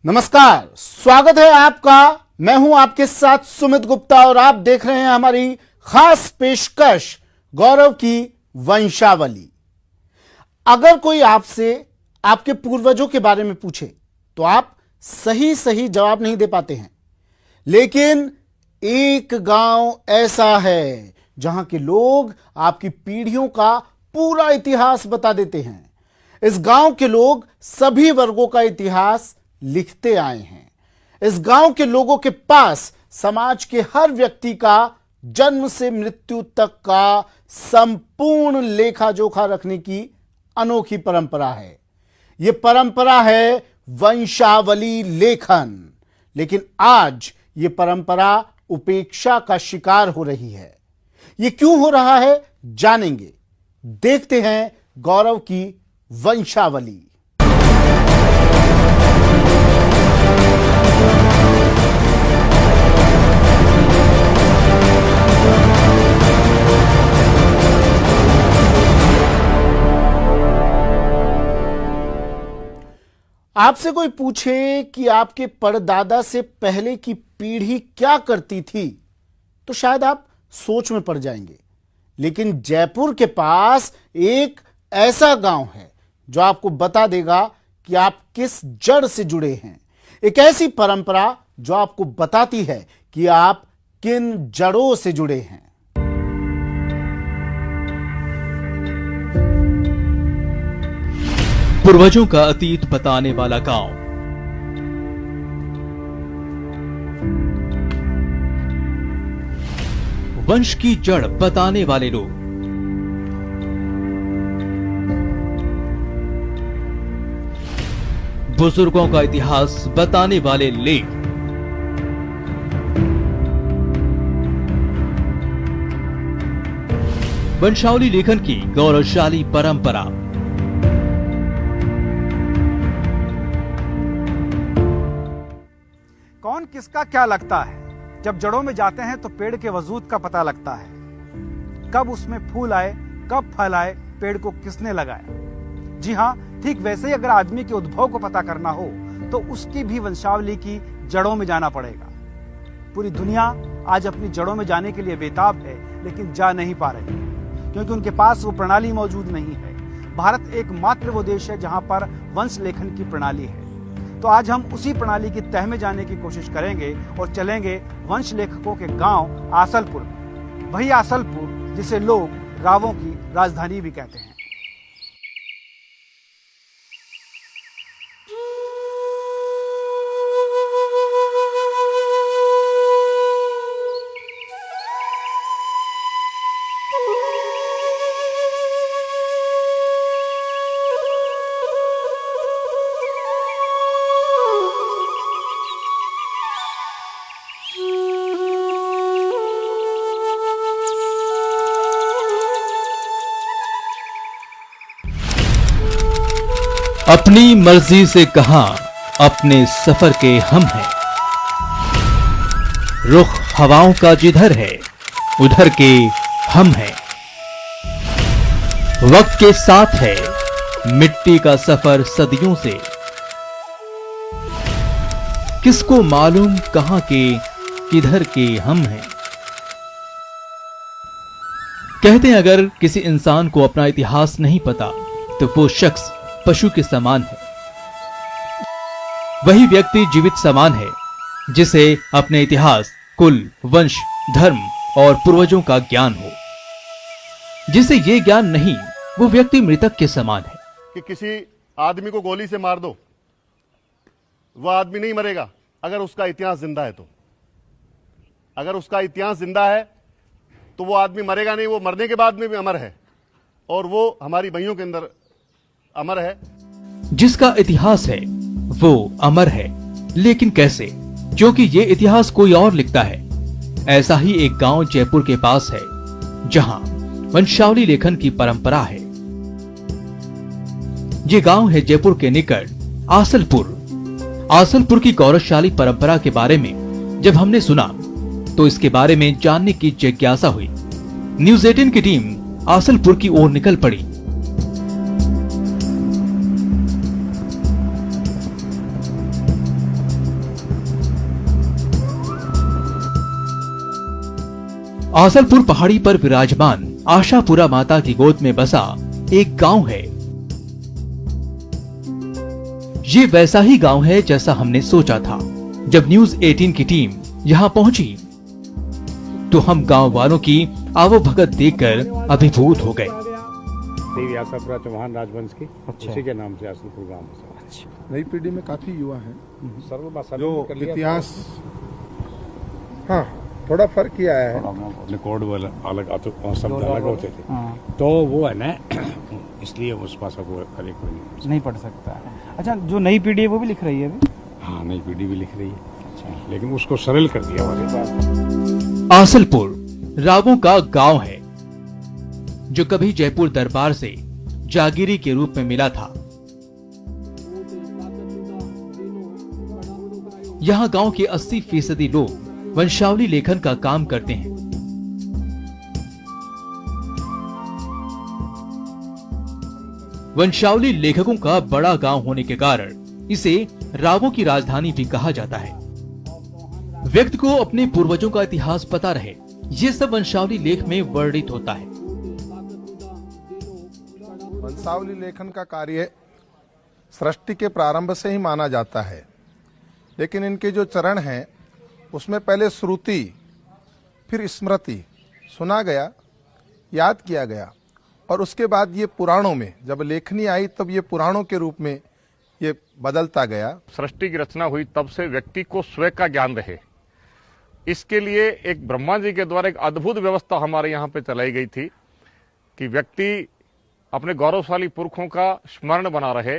नमस्कार, स्वागत है आपका। मैं हूं आपके साथ सुमित गुप्ता और आप देख रहे हैं हमारी खास पेशकश गौरव की वंशावली। अगर कोई आपसे आपके पूर्वजों के बारे में पूछे तो आप सही सही जवाब नहीं दे पाते हैं, लेकिन एक गांव ऐसा है जहां के लोग आपकी पीढ़ियों का पूरा इतिहास बता देते हैं। इस गांव के लोग सभी वर्गों का इतिहास लिखते आए हैं। इस गांव के लोगों के पास समाज के हर व्यक्ति का जन्म से मृत्यु तक का संपूर्ण लेखा जोखा रखने की अनोखी परंपरा है। यह परंपरा है वंशावली लेखन। लेकिन आज यह परंपरा उपेक्षा का शिकार हो रही है। यह क्यों हो रहा है जानेंगे। देखते हैं गौरव की वंशावली। आपसे कोई पूछे कि आपके परदादा से पहले की पीढ़ी क्या करती थी तो शायद आप सोच में पड़ जाएंगे। लेकिन जयपुर के पास एक ऐसा गांव है जो आपको बता देगा कि आप किस जड़ से जुड़े हैं। एक ऐसी परंपरा जो आपको बताती है कि आप किन जड़ों से जुड़े हैं। पूर्वजों का अतीत बताने वाला गांव। वंश की जड़ बताने वाले लोग। बुजुर्गों का इतिहास बताने वाले लेख। वंशावली लेखन की गौरवशाली परंपरा। कौन किसका क्या लगता है। जब जड़ों में जाते हैं तो पेड़ के वजूद का पता लगता है। कब उसमें फूल आए, कब फल आए, पेड़ को किसने लगाया। जी हाँ, ठीक वैसे ही अगर आदमी के उद्भव को पता करना हो तो उसकी भी वंशावली की जड़ों में जाना पड़ेगा। पूरी दुनिया आज अपनी जड़ों में जाने के लिए बेताब है, लेकिन जा नहीं पा रही है क्योंकि उनके पास वो प्रणाली मौजूद नहीं है। भारत एकमात्र वो देश है जहां पर वंश लेखन की प्रणाली है। तो आज हम उसी प्रणाली की तह में जाने की कोशिश करेंगे और चलेंगे वंश लेखकों के गांव आसलपुर में। वही आसलपुर जिसे लोग रावों की राजधानी भी कहते हैं। अपनी मर्जी से कहां अपने सफर के हम हैं। रुख हवाओं का जिधर है उधर के हम हैं। वक्त के साथ है मिट्टी का सफर सदियों से। किसको मालूम कहां के किधर के हम हैं। कहते हैं अगर किसी इंसान को अपना इतिहास नहीं पता तो वो शख्स पशु के समान है। वही व्यक्ति जीवित समान है जिसे अपने इतिहास, कुल, वंश, धर्म और पूर्वजों का ज्ञान हो। जिसे ये ज्ञान नहीं, वो व्यक्ति मृतक के समान है। कि किसी आदमी को गोली से मार दो, वह आदमी नहीं मरेगा अगर उसका इतिहास जिंदा है तो। अगर उसका इतिहास जिंदा है तो वो आदमी मरेगा नहीं, वो मरने के बाद में भी अमर है और वो हमारी बहियों के अंदर अमर है। जिसका इतिहास है वो अमर है, लेकिन कैसे? क्योंकि ये इतिहास कोई और लिखता है। ऐसा ही एक गांव जयपुर के पास है जहां वंशावली लेखन की परंपरा है। ये गांव है जयपुर के निकट आसलपुर। आसलपुर की गौरवशाली परंपरा के बारे में जब हमने सुना तो इसके बारे में जानने की जिज्ञासा हुई। न्यूज़ 18 की टीम आसलपुर की ओर निकल पड़ी। आसलपुर पहाड़ी पर विराजमान आशापुरा माता की गोद में बसा एक गांव है। ये वैसा ही गांव है जैसा हमने सोचा था। जब न्यूज 18 की टीम यहाँ पहुंची तो हम गांव वालों की आवभगत देखकर अभिभूत हो गए। देवी आशापुरा चौहान राजवंश की उसी के नाम से आसलपुर गांव है। नई पीढ़ी में काफी युवा हैं सर्व जो इतिहास, हाँ थोड़ा फर्क ही आया है। अपने कोड वाला अलग शब्द अलग होते थे तो वो है ना, इसलिए उस भाषा को हर एक कोई नहीं पढ़ सकता है। अच्छा, जो नई पीढ़ी है वो भी लिख रही है अभी? हाँ, नई पीढ़ी भी लिख रही है, लेकिन उसको सरल कर दिया हमारे पास। आसलपुर रावों का गांव है जो कभी जयपुर दरबार से जागीरी के रूप में मिला था। यहाँ गांव के 80% लोग वंशावली लेखन का काम करते हैं। वंशावली लेखकों का बड़ा गांव होने के कारण इसे रावों की राजधानी भी कहा जाता है। व्यक्ति को अपने पूर्वजों का इतिहास पता रहे, ये सब वंशावली लेख में वर्णित होता है। वंशावली लेखन का कार्य सृष्टि के प्रारंभ से ही माना जाता है, लेकिन इनके जो चरण हैं उसमें पहले श्रुति, फिर स्मृति सुना गया, याद किया गया, और उसके बाद ये पुराणों में जब लेखनी आई तब ये पुराणों के रूप में ये बदलता गया। सृष्टि की रचना हुई तब से व्यक्ति को स्वयं का ज्ञान रहे, इसके लिए एक ब्रह्मा जी के द्वारा एक अद्भुत व्यवस्था हमारे यहाँ पे चलाई गई थी कि व्यक्ति अपने गौरवशाली पुरखों का स्मरण बना रहे,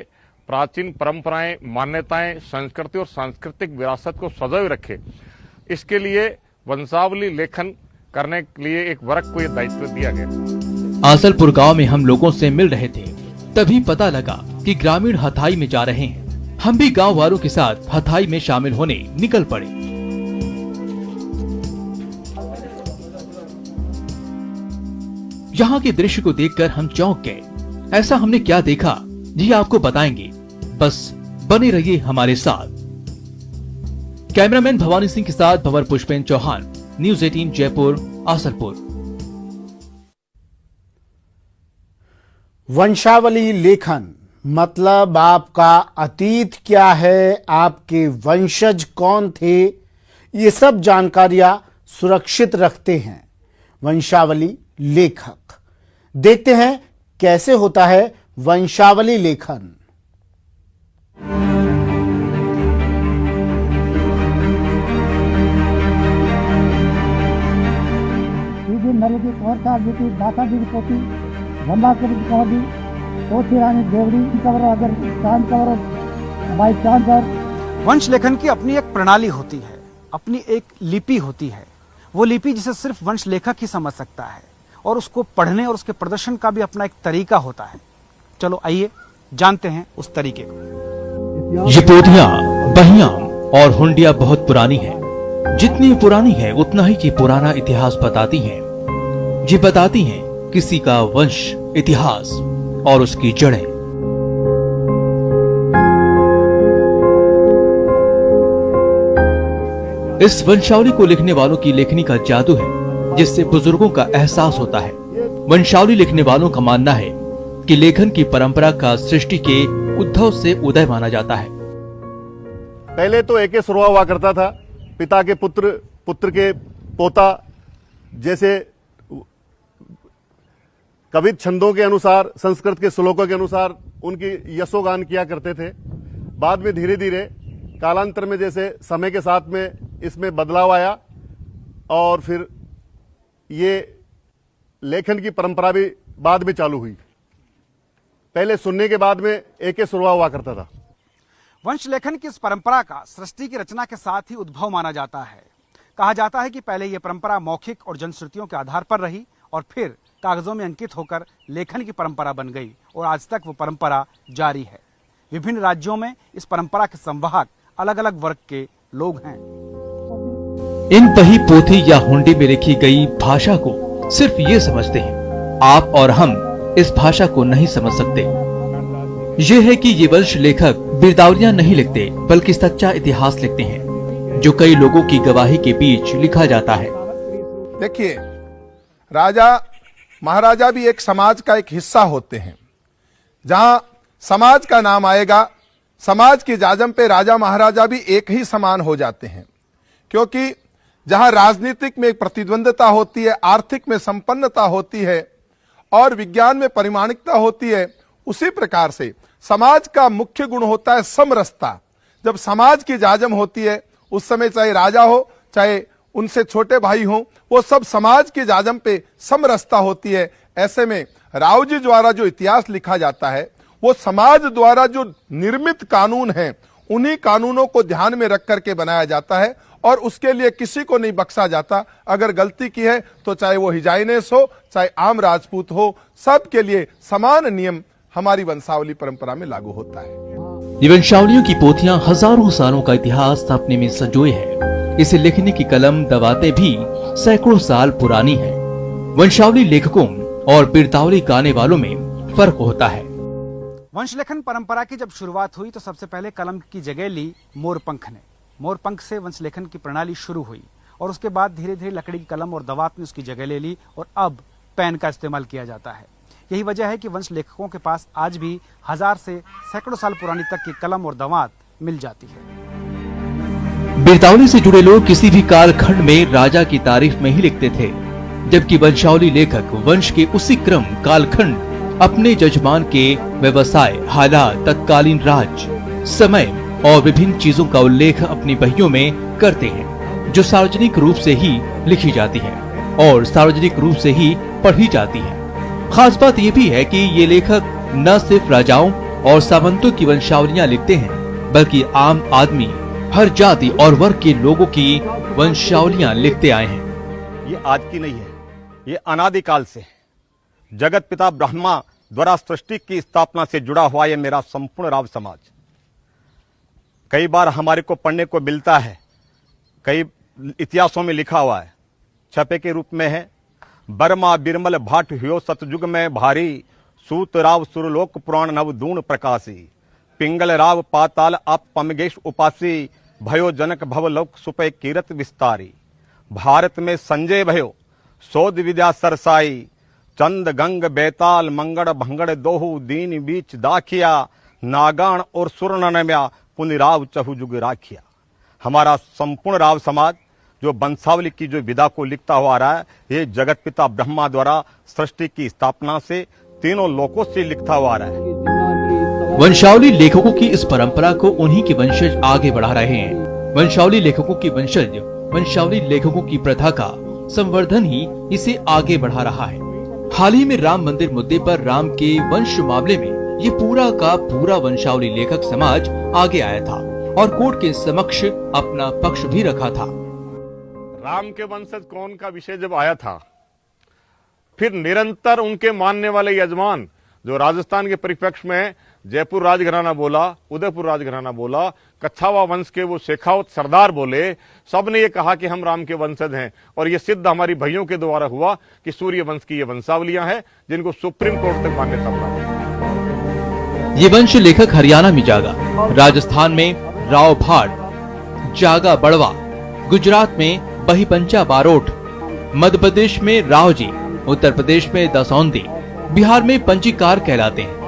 प्राचीन परंपराएं, मान्यताएं, संस्कृति और सांस्कृतिक विरासत को सजोए रखे। इसके लिए वंशावली लेखन करने के लिए एक वर्ग को यह दायित्व दिया गया। आसलपुर गांव में हम लोगों से मिल रहे थे, तभी पता लगा कि ग्रामीण हथाई में जा रहे हैं। हम भी गांव वालों के साथ हथाई में शामिल होने निकल पड़े। यहाँ के दृश्य को देखकर हम चौंक गए। ऐसा हमने क्या देखा जी आपको बताएंगे, बस बने रहिए हमारे साथ। कैमरामैन भवानी सिंह के साथ भंवर पुष्पेन चौहान, न्यूज 18 जयपुर आसलपुर। वंशावली लेखन मतलब आपका अतीत क्या है, आपके वंशज कौन थे, ये सब जानकारियां सुरक्षित रखते हैं वंशावली लेखक। देखते हैं कैसे होता है वंशावली लेखन। नरेदी कौरता बेटी दाता जी की पोती ब्रह्माकरी की कौदी पोती रानी देवड़ी कवर अगर चांद कवर बाई चांद और वंश लेखन की अपनी एक प्रणाली होती है, अपनी एक लिपि होती है। वो लिपि जिसे सिर्फ वंश लेखक ही समझ सकता है, और उसको पढ़ने और उसके प्रदर्शन का भी अपना एक तरीका होता है। चलो आइए जानते हैं उस तरीके को। ये पोथियां, बहियां और हुंडिया बहुत पुरानी है। जितनी पुरानी है उतना ही ये पुराना इतिहास बताती हैं। ये बताती हैं किसी का वंश, इतिहास और उसकी जड़ें। इस वंशावली को लिखने वालों की लेखनी का जादू है, जिससे बुजुर्गों का एहसास होता है। वंशावली लिखने वालों का मानना है कि लेखन की परंपरा का सृष्टि के उद्भव से उदय माना जाता है। पहले तो एक शुरुआ हुआ करता था, पिता के पुत्र, पुत्र के पोता, जैसे कवित छंदों के अनुसार, संस्कृत के श्लोकों के अनुसार उनकी यशोगान किया करते थे। बाद में धीरे धीरे कालांतर में जैसे समय के साथ में इसमें बदलाव आया और फिर ये लेखन की परंपरा भी बाद में चालू हुई। पहले सुनने के बाद में एक शुरुआ हुआ करता था। वंश लेखन की इस परंपरा का सृष्टि की रचना के साथ ही उद्भव माना जाता है। कहा जाता है कि पहले यह परंपरा मौखिक और जनश्रुतियों के आधार पर रही और फिर कागजों में अंकित होकर लेखन की परंपरा बन गई और आज तक वो परंपरा जारी है। विभिन्न राज्यों में इस परंपरा के संवाहक अलग अलग वर्ग के लोग हैं। इन बही पोथी या हुंडी में लिखी गई भाषा को सिर्फ ये समझते हैं। आप और हम इस भाषा को नहीं समझ सकते। ये है कि ये वंश लेखक बिरदावलियां नहीं लिखते, बल्कि सच्चा इतिहास लिखते हैं, जो कई लोगों की गवाही के बीच लिखा जाता है। देखिए, राजा महाराजा भी एक समाज का एक हिस्सा होते हैं। जहां समाज का नाम आएगा, समाज की जाजम पे राजा महाराजा भी एक ही समान हो जाते हैं, क्योंकि जहां राजनीतिक में प्रतिद्वंदता होती है, आर्थिक में संपन्नता होती है और विज्ञान में परिमाणिकता होती है, उसी प्रकार से समाज का मुख्य गुण होता है समरसता। जब समाज की जाजम होती है, उस समय चाहे राजा हो चाहे उनसे छोटे भाई हों, वो सब समाज की जाजम पे समरसता होती है। ऐसे में राव जी द्वारा जो इतिहास लिखा जाता है, वो समाज द्वारा जो निर्मित कानून हैं, उन्हीं कानूनों को ध्यान में रख करके बनाया जाता है और उसके लिए किसी को नहीं बख्शा जाता। अगर गलती की है तो चाहे वो हिजाइनेस हो चाहे आम राजपूत हो, सबके लिए समान नियम हमारी वंशावली परंपरा में लागू होता है। ये वंशावलियों की पोथियां हजारों सालों का इतिहास अपने में संजोए है। इसे लिखने की कलम दवाते भी सैकड़ों साल पुरानी है। वंशावली लेखकों और बिरतावली गाने वालों में फर्क होता है। वंशलेखन परंपरा की जब शुरुआत हुई तो सबसे पहले कलम की जगह ली मोरपंख ने। मोरपंख से वंशलेखन की प्रणाली शुरू हुई और उसके बाद धीरे धीरे लकड़ी की कलम और दवात ने उसकी जगह ले ली और अब पेन का इस्तेमाल किया जाता है। यही वजह है कि वंश लेखकों के पास आज भी 1000 से सैकड़ों साल पुरानी तक की कलम और दवात मिल जाती है। बिरतावली से जुड़े लोग किसी भी कालखंड में राजा की तारीफ में ही लिखते थे, जबकि वंशावली लेखक वंश के उसी क्रम कालखंड अपने जजमान के व्यवसाय, हालात, तत्कालीन राज, समय और विभिन्न चीजों का उल्लेख अपनी बहियों में करते हैं, जो सार्वजनिक रूप से ही लिखी जाती है और सार्वजनिक रूप से ही पढ़ी जाती है। खास बात यह भी है कि ये लेखक न सिर्फ राजाओं और सामंतों की वंशावलियां लिखते हैं, बल्कि आम आदमी, हर जाति और वर्ग के लोगों की वंशावलियां लिखते आए हैं। ये आज की नहीं है, ये अनादिकाल से है। जगत पिता ब्रह्मा द्वारा सृष्टि की स्थापना से जुड़ा हुआ ये मेरा संपूर्ण राव समाज। कई बार हमारे को पढ़ने को मिलता है, कई इतिहासों में लिखा हुआ है, छपे के रूप में है। बर्मा बिरमल भाट हुयो सतयुग में भारी, सूत राव सुरलोक पुराण नव दून प्रकाशी, पिंगल राव पाताल आप पमगेश उपासी, भयो जनक भवलोक सुपय कीरत विस्तारी। भारत में संजय भयो शोध विद्या सरसाई, चंद गंग बेताल मंगड़ भंगड़ दोहु दीन बीच दाखिया, नागान और सुरनम्या पुनि राव चहुजुग राखिया। हमारा संपूर्ण राव समाज जो वंशावली की जो विधा को लिखता हुआ आ रहा है, ये जगत पिता ब्रह्मा द्वारा सृष्टि की स्थापना से तीनों लोकों से लिखता हुआ आ रहा है। वंशावली लेखकों की इस परंपरा को उन्हीं के वंशज आगे बढ़ा रहे हैं। वंशावली लेखकों की वंशज वंशावली लेखकों की प्रथा का संवर्धन ही इसे आगे बढ़ा रहा है। हाल ही में राम मंदिर मुद्दे पर राम के वंश मामले में ये पूरा का पूरा वंशावली लेखक समाज आगे आया था और कोर्ट के समक्ष अपना पक्ष भी रखा था। राम के वंशज कौन का विषय जब आया था, फिर निरंतर उनके मानने वाले यजमान जो राजस्थान के परिप्रेक्ष्य में जयपुर राजघराना बोला, उदयपुर राजघराना बोला, कच्छावा वंश के वो शेखावत सरदार बोले, सबने ये कहा कि हम राम के वंशज हैं। और ये सिद्ध हमारी भाइयों के द्वारा हुआ कि सूर्य वंश की ये वंशावलियां हैं जिनको सुप्रीम कोर्ट तक मान्यता प्राप्त। ये वंश लेखक हरियाणा में जागा, राजस्थान में राव भाट, जागा बड़वा, गुजरात में बहीपंचा बारोट, मध्य प्रदेश में रावजी, उत्तर प्रदेश में दसौंदी, बिहार में पंजीकार कहलाते हैं।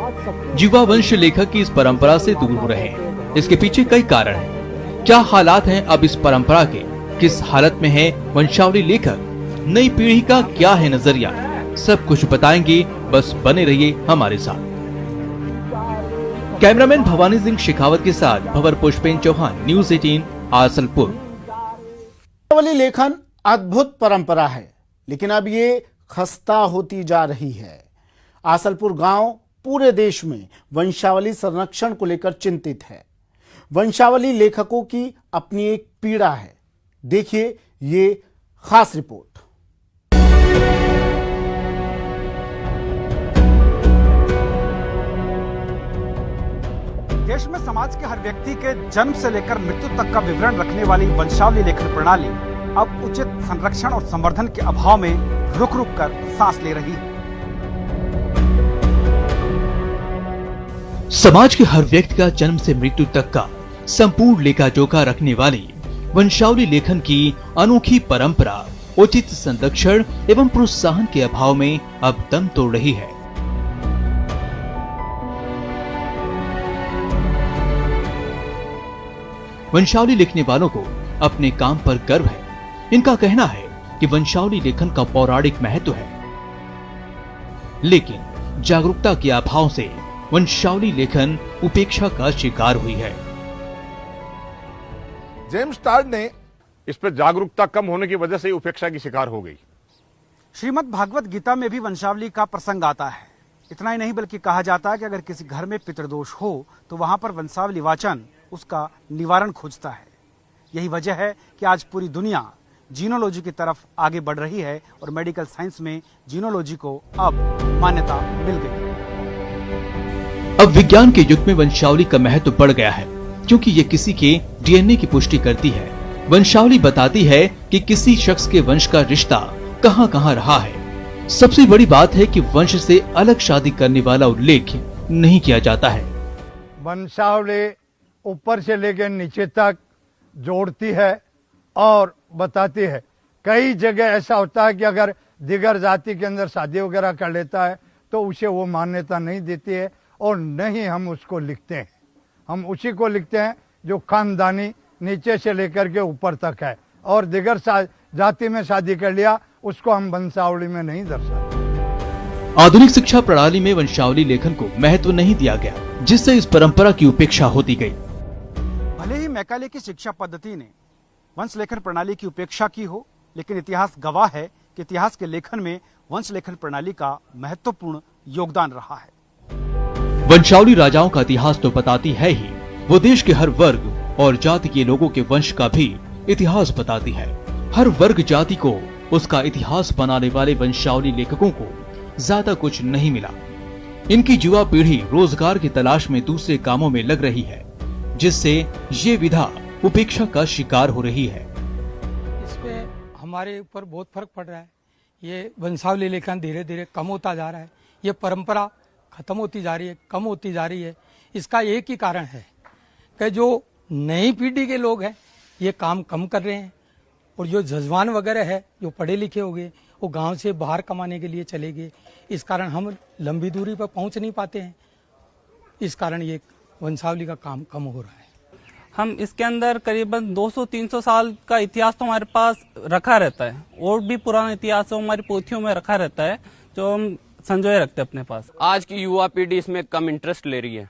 युवा वंश लेखक की इस परंपरा से दूर हो रहे हैं। इसके पीछे कई कारण हैं। क्या हालात हैं अब इस परंपरा के, किस हालत में है वंशावली लेखक, नई पीढ़ी का क्या है नजरिया, सब कुछ बताएंगे। बस बने रहिए हमारे साथ। कैमरामैन भवानी सिंह शेखावत के साथ भंवर पुष्पेन चौहान, न्यूज़ 18 आसलपुर। वंशावली लेखन अद्भुत परंपरा है, लेकिन अब ये खस्ता होती जा रही है। आसलपुर गांव पूरे देश में वंशावली संरक्षण को लेकर चिंतित है। वंशावली लेखकों की अपनी एक पीड़ा है। देखिए ये खास रिपोर्ट। देश में समाज के हर व्यक्ति के जन्म से लेकर मृत्यु तक का विवरण रखने वाली वंशावली लेखन प्रणाली अब उचित संरक्षण और संवर्धन के अभाव में रुक रुक कर सांस ले रही है। समाज के हर व्यक्ति का जन्म से मृत्यु तक का संपूर्ण लेखा जोखा रखने वाली वंशावली लेखन की अनोखी परंपरा उचित संरक्षण एवं प्रोत्साहन के अभाव में अब दम तोड़ रही है। वंशावली लिखने वालों को अपने काम पर गर्व है। इनका कहना है कि वंशावली लेखन का पौराणिक महत्व है, लेकिन जागरूकता के अभाव से वंशावली लेखन उपेक्षा का शिकार हुई है। जेम्स टार्ड ने इस पर जागरूकता कम होने की वजह से उपेक्षा की शिकार हो गई। श्रीमद् भागवत गीता में भी वंशावली का प्रसंग आता है। इतना ही नहीं बल्कि कहा जाता है कि अगर किसी घर में पितृदोष हो तो वहां पर वंशावली वाचन उसका निवारण खोजता है। यही वजह है कि आज पूरी दुनिया जीनोलॉजी की तरफ आगे बढ़ रही है और मेडिकल साइंस में जीनोलॉजी को अब मान्यता मिल गई। अब विज्ञान के युग में वंशावली का महत्व बढ़ गया है, क्योंकि ये किसी के डीएनए की पुष्टि करती है। वंशावली बताती है कि किसी शख्स के वंश का रिश्ता कहां कहां रहा है। सबसे बड़ी बात है कि वंश से अलग शादी करने वाला उल्लेख नहीं किया जाता है। वंशावली ऊपर से लेकर नीचे तक जोड़ती है और बताती है। कई जगह ऐसा होता है कि अगर दिगर जाति के अंदर शादी वगैरह कर लेता है तो उसे वो मान्यता नहीं देती है और नहीं हम उसको लिखते हैं। हम उसी को लिखते हैं जो खानदानी नीचे से लेकर के ऊपर तक है, और दिगर जाति में शादी कर लिया उसको हम वंशावली में नहीं दर्शाते। आधुनिक शिक्षा प्रणाली में वंशावली लेखन को महत्व नहीं दिया गया, जिससे इस परंपरा की उपेक्षा होती गई। भले ही मैकाले की शिक्षा पद्धति ने वंश लेखन प्रणाली की उपेक्षा की हो, लेकिन इतिहास गवाह है कि इतिहास के लेखन में वंश लेखन प्रणाली का महत्वपूर्ण योगदान रहा है। वंशावली राजाओं का इतिहास तो बताती है ही, वो देश के हर वर्ग और जाति के लोगों के वंश का भी इतिहास बताती है। हर वर्ग जाति को उसका इतिहास बनाने वाले वंशावली लेखकों को ज्यादा कुछ नहीं मिला। इनकी युवा पीढ़ी रोजगार की तलाश में दूसरे कामों में लग रही है, जिससे ये विधा उपेक्षा का शिकार हो रही है। इसपे हमारे ऊपर बहुत फर्क पड़ रहा है। ये वंशावली लेखन धीरे धीरे कम होता जा रहा है। ये परंपरा खत्म होती जा रही है, कम होती जा रही है। इसका एक ही कारण है कि जो नई पीढ़ी के लोग हैं ये काम कम कर रहे हैं, और जो जजवान वगैरह है जो पढ़े लिखे हो गए वो गांव से बाहर कमाने के लिए चले गए। इस कारण हम लंबी दूरी पर पहुंच नहीं पाते हैं। इस कारण ये वंशावली का काम कम हो रहा है। हम इसके अंदर करीबन 200-300 साल का इतिहास तो हमारे पास रखा रहता है, और भी पुराना इतिहास तो हमारी पोथियों में रखा रहता है जो हम संजोए रखते हैं अपने पास। आज की युवा पीढ़ी इसमें कम इंटरेस्ट ले रही है।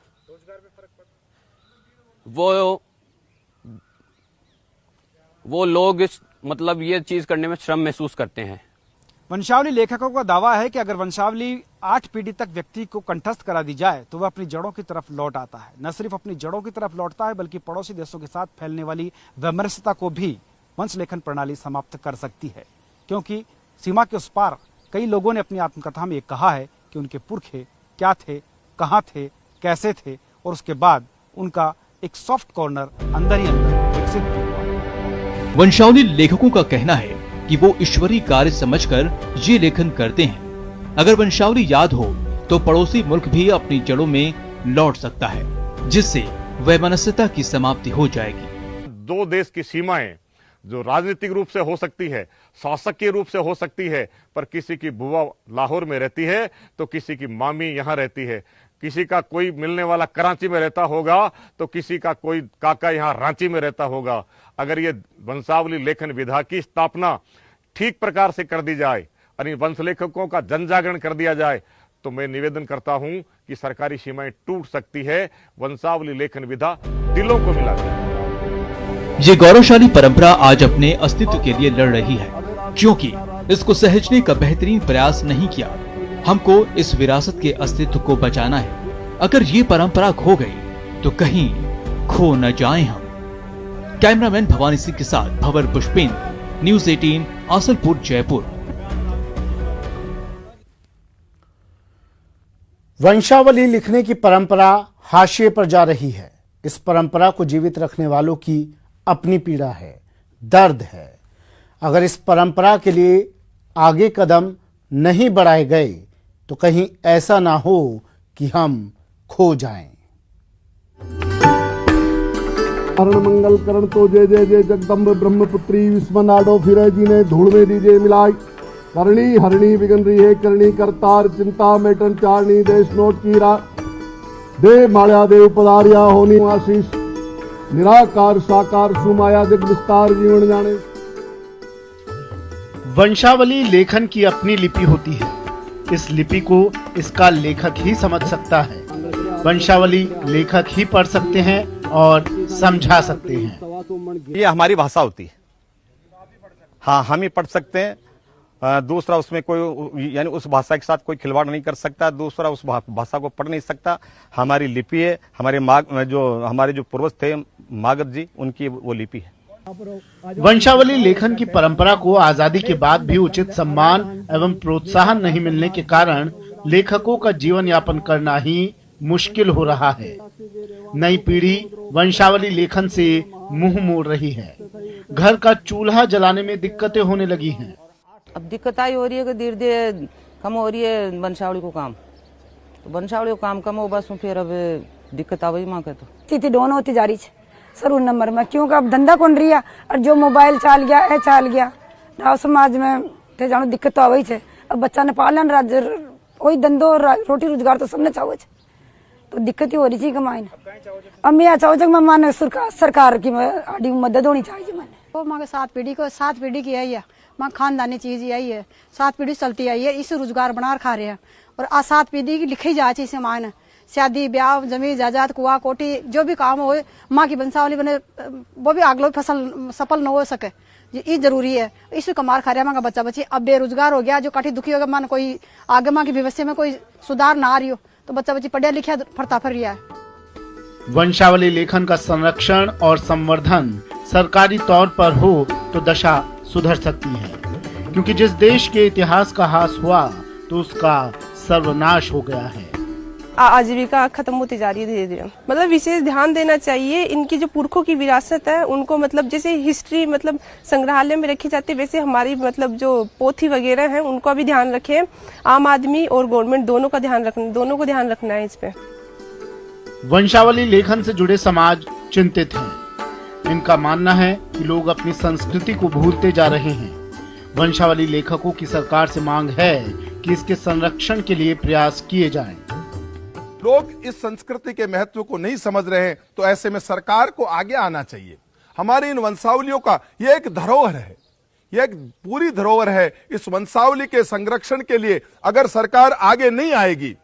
वो लोग मतलब ये चीज करने में श्रम महसूस करते हैं। वंशावली लेखकों का दावा है कि अगर वंशावली 8 पीढ़ी तक व्यक्ति को कंठस्थ करा दी जाए तो वह अपनी जड़ों की तरफ लौट आता है। न सिर्फ अपनी जड़ों की तरफ लौटता है बल्कि पड़ोसी देशों के साथ फैलने वाली वैमनस्यता को भी वंश लेखन प्रणाली समाप्त कर सकती है, क्योंकि सीमा के उस पार कई लोगों ने अपनी आत्मकथा में कहा है कि उनके पुरखे क्या थे, कहाँ थे, कैसे थे, और उसके बाद उनका एक सॉफ्ट कॉर्नर अंदर ही अंदर विकसित हुआ। वंशावली लेखकों का कहना है कि वो ईश्वरीय कार्य समझकर ये लेखन करते हैं। अगर वंशावली याद हो तो पड़ोसी मुल्क भी अपनी जड़ों में लौट सकता है, जिससे वैमनस्यता की समाप्ति हो जाएगी। दो देश की सीमाएं जो राजनीतिक रूप से हो सकती है, शासकीय रूप से हो सकती है, पर किसी की बुआ लाहौर में रहती है तो किसी की मामी यहाँ रहती है, किसी का कोई मिलने वाला कराची में रहता होगा तो किसी का कोई काका यहाँ रांची में रहता होगा। अगर ये वंशावली लेखन विधा की स्थापना ठीक प्रकार से कर दी जाए और इन वंश लेखकों का जन जागरण कर दिया जाए तो मैं निवेदन करता हूं कि सरकारी सीमाएं टूट सकती है। वंशावली लेखन विधा दिलों को मिलाती है। ये गौरवशाली परंपरा आज अपने अस्तित्व के लिए लड़ रही है, क्योंकि इसको सहेजने का बेहतरीन प्रयास नहीं किया। हमको इस विरासत के अस्तित्व को बचाना है। अगर ये परंपरा खो गई तो कहीं खो न जाएं हम। कैमरामैन भवानी सिंह के साथ भंवर पुष्पेंद्र, न्यूज़ 18 आसलपुर, जयपुर। वंशावली लिखने की परंपरा हाशिए पर जा रही है। इस परंपरा को जीवित रखने वालों की अपनी पीड़ा है, दर्द है। अगर इस परंपरा के लिए आगे कदम नहीं बढ़ाए गए तो कहीं ऐसा ना हो कि हम खो जाएं। हरण मंगल करण तो जय जय जय जगदम्ब ब्रह्मपुत्री विश्वनाडो फिरे जी ने धूल में दीजिए मिलाई करणी हरणी बिगन रही है करणी करतार चिंता मेटन चारणी देश नोट कीरा दे माया देव पदारिया होनी आशीष निराकार साकार सुमाया जग विस्तार जीवन जाने। वंशावली लेखन की अपनी लिपि होती है। इस लिपि को इसका लेखक ही समझ सकता है। वंशावली लेखक ही पढ़ सकते हैं और समझा सकते हैं। ये हमारी भाषा होती है। हाँ, हम ही पढ़ सकते हैं। दूसरा उसमें कोई यानी उस भाषा के साथ कोई खिलवाड़ नहीं कर सकता, दूसरा उस भाषा को पढ़ नहीं सकता। हमारी लिपि है, हमारे जो पूर्वज थे मागध जी, उनकी वो लिपि है। वंशावली लेखन की परंपरा को आजादी के बाद भी उचित सम्मान एवं प्रोत्साहन नहीं मिलने के कारण लेखकों का जीवन यापन करना ही मुश्किल हो रहा है। नई पीढ़ी वंशावली लेखन से मुंह मोड़ रही है। घर का चूल्हा जलाने में दिक्कतें होने लगी हैं। अब दिक्कत आई हो रही है कि धीरे धीरे कम हो रही है वंशावली को काम, तो वंशावली को काम कम हो बस फिर अब दिक्कत आ गई माँ के तो स्थिति डाउन होती जा रही है सर नंबर में, क्योंकि अब धंधा कौन रही है और जो मोबाइल चाल गया है चाल गया गाँव समाज में थे जानो दिक्कत तो आ गई है। अब बच्चा ने पालन राज्य कोई धंधो रोटी रोजगार तो सबने चाहो तो दिक्कत ही हो रही थी कमाई। अब मैं यहाँ चाहूँ मैं माने सरकार की आड़ी मदद होनी चाहिए। मैंने वो माँ के 7 पीढ़ी की आई है, माँ खानदानी चीज यही है, 7 पीढ़ी चलती आई है, इस रोजगार बना खा रहे हैं और आज 7 पीढ़ी की लिखी जा इसे मान शादी ब्याह जमीन जायदाद कुआ कोठी जो भी काम हो माँ की वंशावली बने वो भी आगलो फसल सफल न हो सके, ये जरूरी है। इस कमार खा रहा माँ का बच्चा बच्ची अब बेरोजगार हो गया, जो काठी दुखी हो गया मान कोई आगे माँ की व्यवस्था में कोई सुधार ना आ रही हो तो बच्चा बच्ची पढ़िया लिखा फरता फर रहा है। वंशावली लेखन का संरक्षण और संवर्धन सरकारी तौर पर हो तो दशा सुधर सकती है, क्योंकि जिस देश के इतिहास का हास हुआ तो उसका सर्वनाश हो गया है। आजीविका खत्म होती जा रही है धीरे धीरे। मतलब विशेष ध्यान देना चाहिए इनकी जो पुरखों की विरासत है उनको, मतलब जैसे हिस्ट्री मतलब संग्रहालय में रखी जाती है वैसे हमारी मतलब जो पोथी वगैरह है उनको भी ध्यान रखें। आम आदमी और गवर्नमेंट दोनों को ध्यान रखना है इस पे। वंशावली लेखन से जुड़े समाज चिंतित हैं। इनका मानना है कि लोग अपनी संस्कृति को भूलते जा रहे हैं। वंशावली लेखकों की सरकार से मांग है कि इसके संरक्षण के लिए प्रयास किए जाएं। लोग इस संस्कृति के महत्व को नहीं समझ रहे हैं, तो ऐसे में सरकार को आगे आना चाहिए। हमारी इन वंशावलियों का ये एक धरोहर है, ये एक पूरी धरोहर है। इस वंशावली के संरक्षण के लिए अगर सरकार आगे नहीं आएगी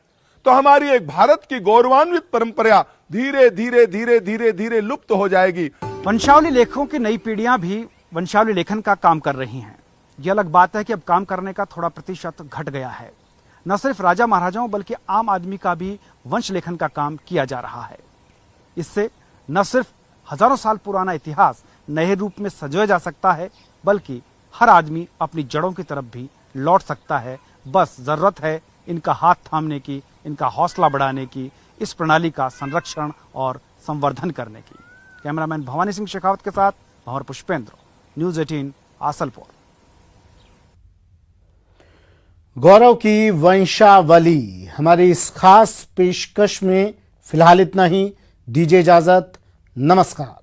तो हमारी एक भारत की गौरवान्वित परंपरा धीरे धीरे धीरे धीरे धीरे लुप्त हो जाएगी। वंशावली लेखकों की नई पीढ़ियां भी वंशावली लेखन का काम कर रही हैं। यह अलग बात है कि अब काम करने का थोड़ा प्रतिशत घट गया है। न सिर्फ राजा महाराजाओं बल्कि आम आदमी का भी वंश लेखन का काम किया जा रहा है। इससे न सिर्फ हजारों साल पुराना इतिहास नए रूप में सजोया जा सकता है, बल्कि हर आदमी अपनी जड़ों की तरफ भी लौट सकता है। बस जरूरत है इनका हाथ थामने की, इनका हौसला बढ़ाने की, इस प्रणाली का संरक्षण और संवर्धन करने की। कैमरामैन भवानी सिंह शेखावत के साथ भंवर पुष्पेंद्र, न्यूज 18 आसलपुर। गौरव की वंशावली हमारी इस खास पेशकश में फिलहाल इतना ही। दीजिए इजाजत, नमस्कार।